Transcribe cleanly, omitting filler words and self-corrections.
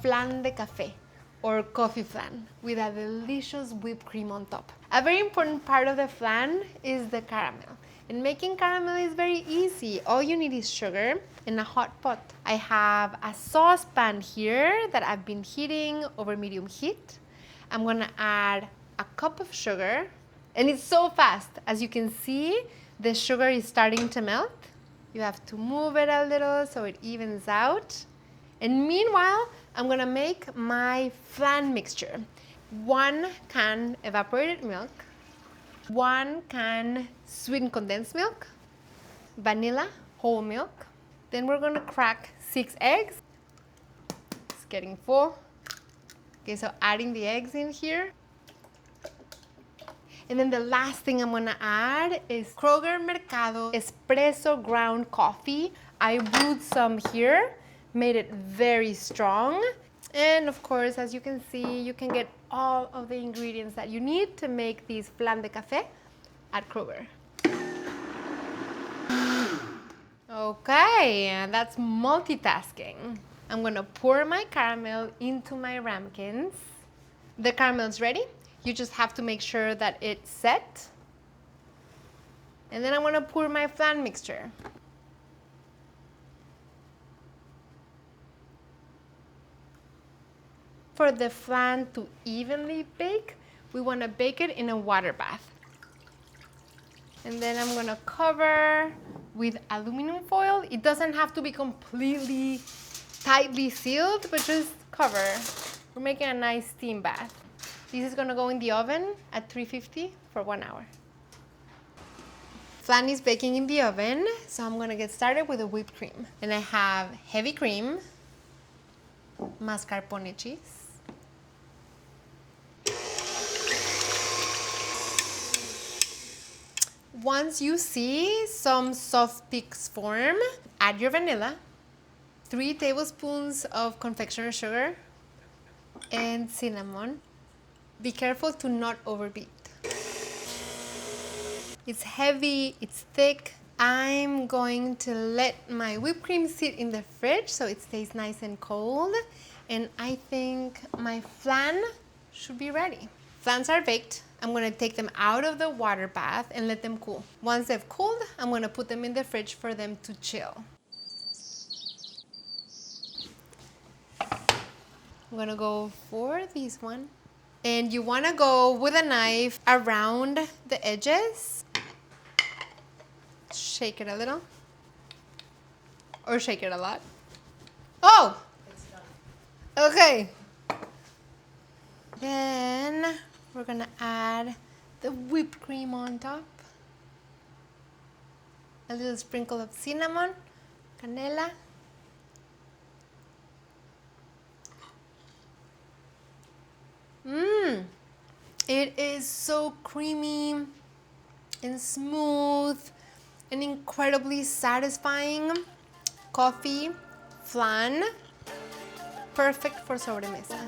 flan de café or coffee flan with a delicious whipped cream on top. A very important part of the flan is the caramel. And making caramel is very easy. All you need is sugar and a hot pot. I have a saucepan here that I've been heating over medium heat. I'm gonna add a cup of sugar, and it's so fast. As you can see, the sugar is starting to melt. You have to move it a little so it evens out. And meanwhile, I'm gonna make my flan mixture. 1 can evaporated milk, 1 can sweetened condensed milk, vanilla, whole milk. Then we're gonna crack 6 eggs. It's getting full. Okay, so adding the eggs in here. And then the last thing I'm gonna add is Kroger Mercado espresso ground coffee. I brewed some here, made it very strong. And of course, as you can see, you can get all of the ingredients that you need to make these flan de café at Kroger. Okay, that's multitasking. I'm gonna pour my caramel into my ramekins. The caramel's ready. You just have to make sure that it's set. And then I'm gonna pour my flan mixture. For the flan to evenly bake, we wanna bake it in a water bath. And then I'm gonna cover with aluminum foil. It doesn't have to be completely tightly sealed, but just cover. We're making a nice steam bath. This is gonna go in the oven at 350 for 1 hour. Flan is baking in the oven, so I'm gonna get started with the whipped cream. And I have heavy cream, mascarpone cheese, once you see some soft peaks form, add your vanilla, 3 tablespoons of confectioner sugar, and cinnamon. Be careful to not overbeat. It's heavy, it's thick. I'm going to let my whipped cream sit in the fridge so it stays nice and cold. And I think my flan should be ready. Flans are baked. I'm gonna take them out of the water bath and let them cool. Once they've cooled, I'm gonna put them in the fridge for them to chill. I'm gonna go for this one. And you wanna go with a knife around the edges. Shake it a little. Or shake it a lot. Oh! It's done. Okay. Then we're gonna add the whipped cream on top. A little sprinkle of cinnamon, canela. It is so creamy and smooth and incredibly satisfying. Coffee, flan, perfect for sobremesa.